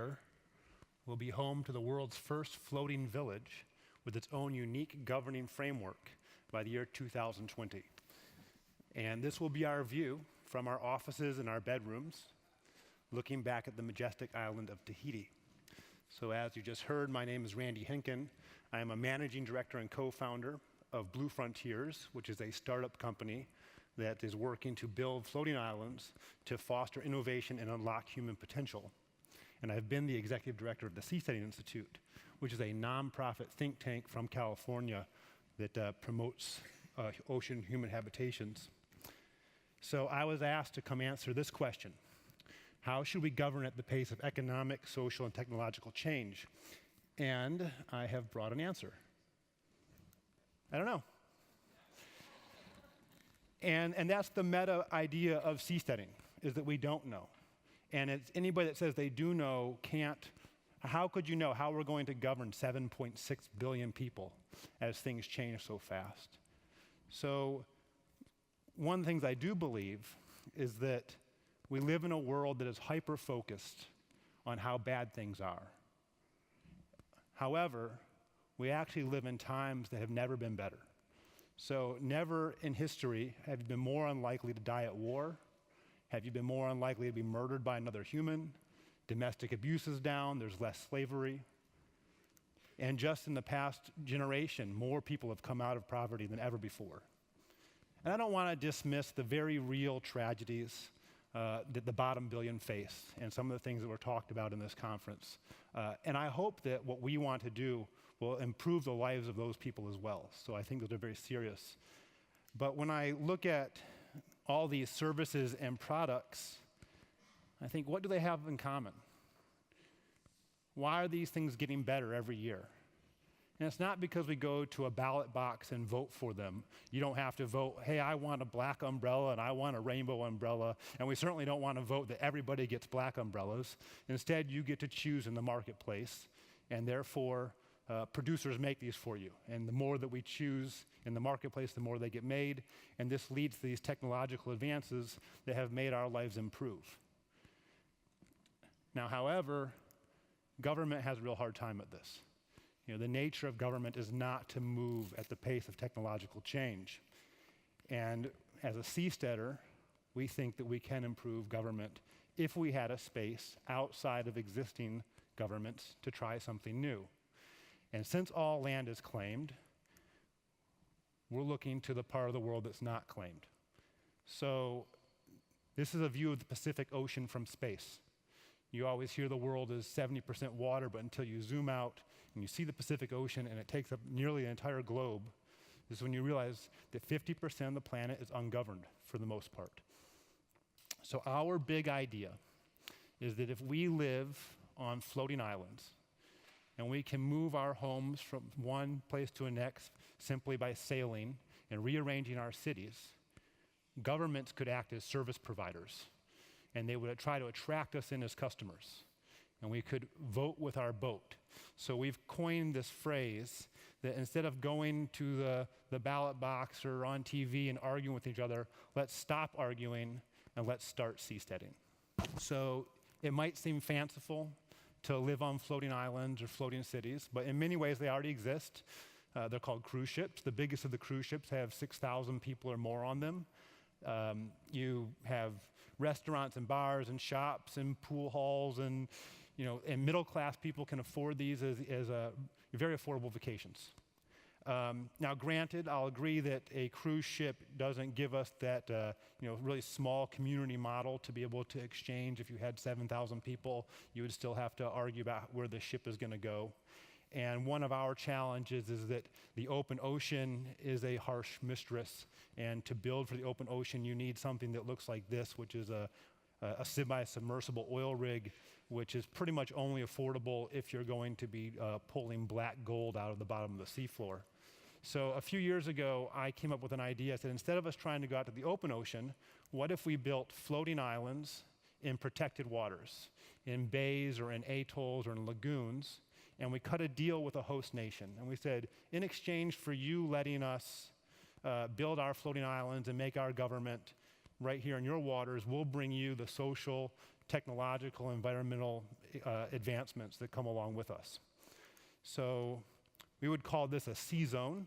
year will be home to the world's first floating village with its own unique governing framework by the year 2020. And this will be our view from our offices and our bedrooms, looking back at the majestic island of Tahiti. So as you just heard, my name is Randy Hencken. I am a managing director and co-founder of Blue Frontiers, which is a startup company that is working to build floating islands to foster innovation and unlock human potential. And I've been the executive director of the Seasteading Institute, which is a nonprofit think tank from California that promotes ocean human habitations. So I was asked to come answer this question: how should we govern at the pace of economic, social, and technological change? And I have brought an answer. I don't know. And that's the meta idea of seasteading, is that we don't know. And it's anybody that says they do know can't. How could you know how we're going to govern 7.6 billion people as things change so fast? So one of the things I do believe is that we live in a world that is hyper-focused on how bad things are. However, we actually live in times that have never been better. So never in history have you been more unlikely to die at war, have you been more unlikely to be murdered by another human, domestic abuse is down, there's less slavery. And just in the past generation, more people have come out of poverty than ever before. And I don't want to dismiss the very real tragedies that the bottom billion face and some of the things that were talked about in this conference. And I hope that what we want to do will improve the lives of those people as well. So I think those are very serious. But when I look at all these services and products, I think, what do they have in common? Why are these things getting better every year? And it's not because we go to a ballot box and vote for them. You don't have to vote, hey, I want a black umbrella and I want a rainbow umbrella. And we certainly don't want to vote that everybody gets black umbrellas. Instead, you get to choose in the marketplace. And therefore, producers make these for you. And the more that we choose in the marketplace, the more they get made. And this leads to these technological advances that have made our lives improve. Now, however, government has a real hard time at this. You know, the nature of government is not to move at the pace of technological change. And as a seasteader, we think that we can improve government if we had a space outside of existing governments to try something new. And since all land is claimed, we're looking to the part of the world that's not claimed. So this is a view of the Pacific Ocean from space. You always hear the world is 70% water, but until you zoom out and you see the Pacific Ocean and it takes up nearly the entire globe, this is when you realize that 50% of the planet is ungoverned for the most part. So our big idea is that if we live on floating islands and we can move our homes from one place to the next simply by sailing and rearranging our cities, governments could act as service providers. And they would try to attract us in as customers. And we could vote with our boat. So we've coined this phrase that instead of going to the ballot box or on TV and arguing with each other, let's stop arguing and let's start seasteading. So it might seem fanciful to live on floating islands or floating cities, but in many ways they already exist. They're called cruise ships. The biggest of the cruise ships have 6,000 people or more on them. You have restaurants and bars and shops and pool halls, and and middle-class people can afford these as very affordable vacations. Now, granted, I'll agree that a cruise ship doesn't give us that really small community model to be able to exchange. If you had 7,000 people, you would still have to argue about where the ship is going to go. And one of our challenges is that the open ocean is a harsh mistress. And to build for the open ocean, you need something that looks like this, which is a semi-submersible oil rig, which is pretty much only affordable if you're going to be pulling black gold out of the bottom of the seafloor. So a few years ago, I came up with an idea. I said, instead of us trying to go out to the open ocean, what if we built floating islands in protected waters, in bays or in atolls or in lagoons, and we cut a deal with a host nation. And we said, in exchange for you letting us build our floating islands and make our government right here in your waters, we'll bring you the social, technological, environmental advancements that come along with us. So we would call this a C zone,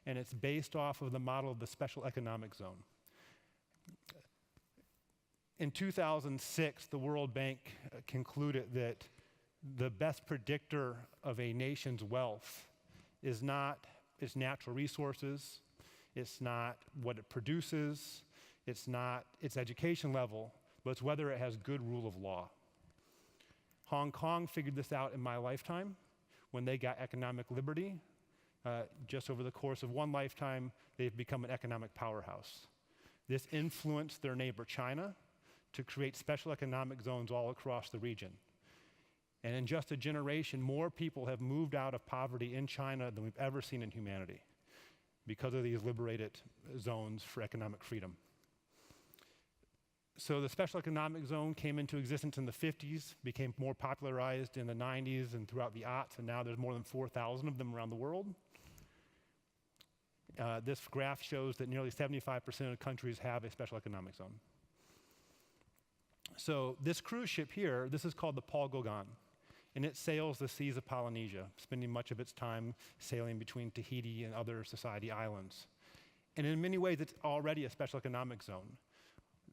and it's based off of the model of the special economic zone. In 2006, the World Bank concluded that the best predictor of a nation's wealth is not its natural resources, it's not what it produces, it's not its education level, but it's whether it has good rule of law. Hong Kong figured this out in my lifetime when they got economic liberty. Just over the course of one lifetime, they've become an economic powerhouse. This influenced their neighbor China to create special economic zones all across the region. And in just a generation, more people have moved out of poverty in China than we've ever seen in humanity because of these liberated zones for economic freedom. So the special economic zone came into existence in the 50s, became more popularized in the 90s and throughout the aughts, and now there's more than 4,000 of them around the world. This graph shows that nearly 75% of countries have a special economic zone. So this cruise ship here, this is called the Paul Gauguin, and it sails the seas of Polynesia, spending much of its time sailing between Tahiti and other Society islands. And in many ways, it's already a special economic zone.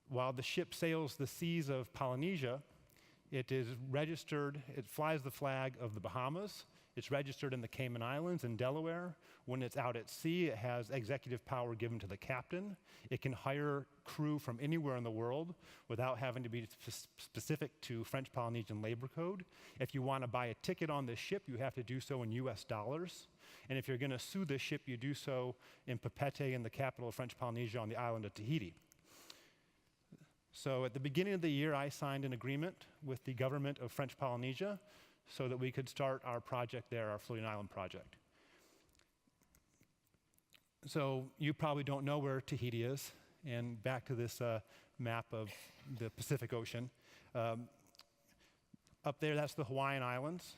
While the ship sails the seas of Polynesia, it is registered, it flies the flag of the Bahamas, it's registered in the Cayman Islands and Delaware. When it's out at sea, it has executive power given to the captain. It can hire crew from anywhere in the world without having to be specific to French Polynesian labor code. If you want to buy a ticket on this ship, you have to do so in US dollars. And if you're going to sue this ship, you do so in Papeete, in the capital of French Polynesia on the island of Tahiti. So at the beginning of the year, I signed an agreement with the government of French Polynesia so that we could start our project there, our floating island project. So you probably don't know where Tahiti is, and back to this map of the Pacific Ocean. Up there, that's the Hawaiian Islands.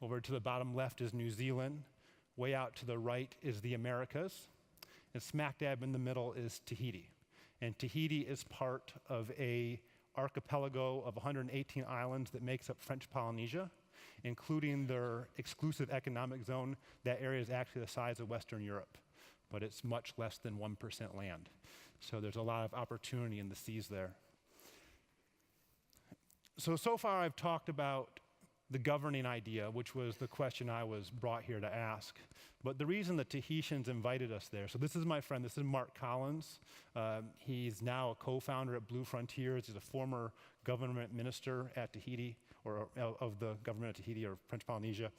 Over to the bottom left is New Zealand. Way out to the right is the Americas. And smack dab in the middle is Tahiti. And Tahiti is part of an archipelago of 118 islands that makes up French Polynesia, including their exclusive economic zone. That area is actually the size of Western Europe, but it's much less than 1% land. So there's a lot of opportunity in the seas there. So far I've talked about the governing idea, which was the question I was brought here to ask. But the reason the Tahitians invited us there, so this is my friend, this is Mark Collins. He's now a co-founder at Blue Frontiers. He's a former government minister at Tahiti, or of the government of Tahiti or French Polynesia.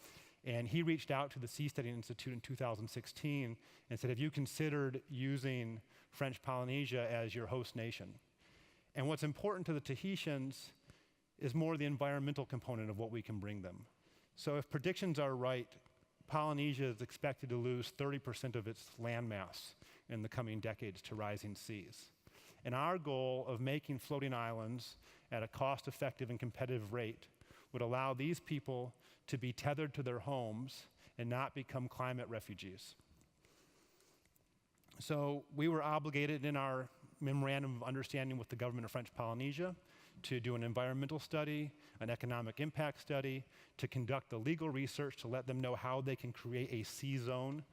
And he reached out to the Seasteading Institute in 2016 and said, have you considered using French Polynesia as your host nation? And what's important to the Tahitians is more the environmental component of what we can bring them. So if predictions are right, Polynesia is expected to lose 30% of its landmass in the coming decades to rising seas. And our goal of making floating islands at a cost-effective and competitive rate would allow these people to be tethered to their homes and not become climate refugees. So we were obligated in our memorandum of understanding with the government of French Polynesia to do an environmental study, an economic impact study, to conduct the legal research to let them know how they can create a sea zone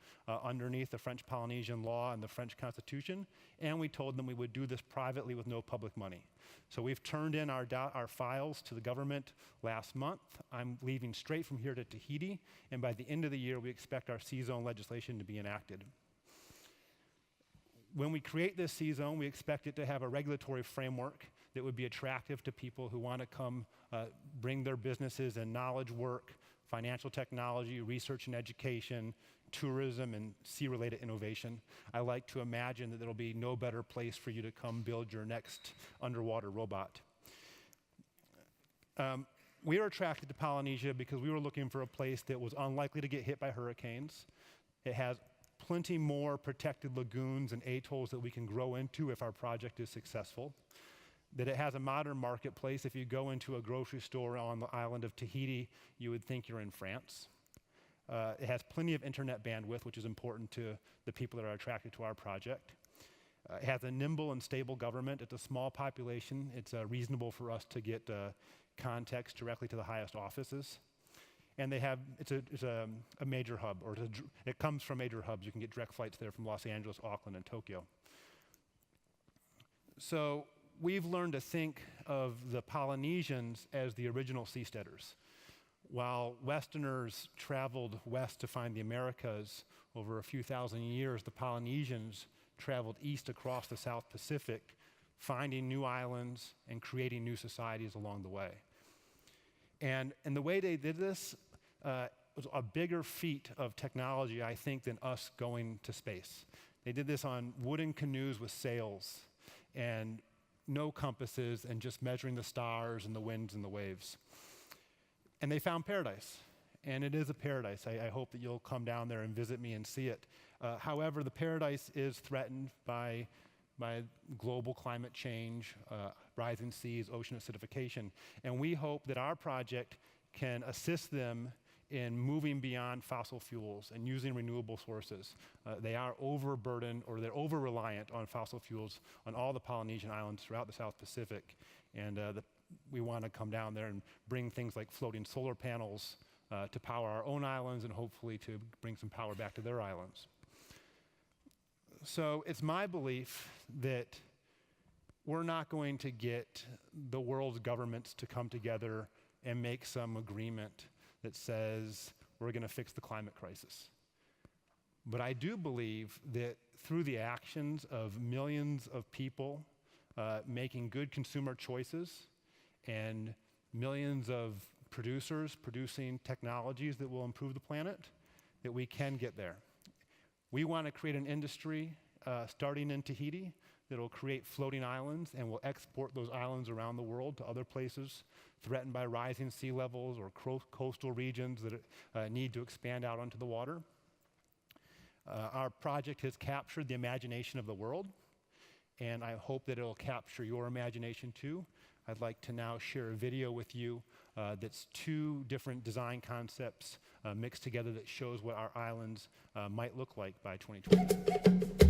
underneath the French Polynesian law and the French Constitution. And we told them we would do this privately with no public money. So we've turned in our files to the government last month. I'm leaving straight from here to Tahiti, and by the end of the year, we expect our sea zone legislation to be enacted. When we create this sea zone, we expect it to have a regulatory framework that would be attractive to people who want to come bring their businesses and knowledge work, financial technology, research and education, tourism, and sea-related innovation. I like to imagine that there'll be no better place for you to come build your next underwater robot. We were attracted to Polynesia because we were looking for a place that was unlikely to get hit by hurricanes. It has plenty more protected lagoons and atolls that we can grow into if our project is successful. That it has a modern marketplace. If you go into a grocery store on the island of Tahiti, you would think you're in France. It has plenty of internet bandwidth, which is important to the people that are attracted to our project. It has a nimble and stable government. It's a small population. It's reasonable for us to get context directly to the highest offices. And they have, it's a major hub, or it comes from major hubs. You can get direct flights there from Los Angeles, Auckland, and Tokyo. So we've learned to think of the Polynesians as the original seasteaders. While Westerners traveled west to find the Americas over a few thousand years, the Polynesians traveled east across the South Pacific, finding new islands and creating new societies along the way. And the way they did this was a bigger feat of technology, I think, than us going to space. They did this on wooden canoes with sails and no compasses and just measuring the stars and the winds and the waves. And they found paradise. And it is a paradise. I hope that you'll come down there and visit me and see it. However, the paradise is threatened by global climate change, rising seas, ocean acidification. And we hope that our project can assist them in moving beyond fossil fuels and using renewable sources. They are overburdened, or they're over-reliant on fossil fuels on all the Polynesian islands throughout the South Pacific. And we want to come down there and bring things like floating solar panels to power our own islands, and hopefully to bring some power back to their islands. So it's my belief that we're not going to get the world's governments to come together and make some agreement that says we're going to fix the climate crisis. But I do believe that through the actions of millions of people making good consumer choices and millions of producers producing technologies that will improve the planet, that we can get there. We want to create an industry starting in Tahiti that will create floating islands and will export those islands around the world to other places threatened by rising sea levels or coastal regions that need to expand out onto the water. Our project has captured the imagination of the world, and I hope that it'll capture your imagination too. I'd like to now share a video with you that's two different design concepts mixed together that shows what our islands might look like by 2020.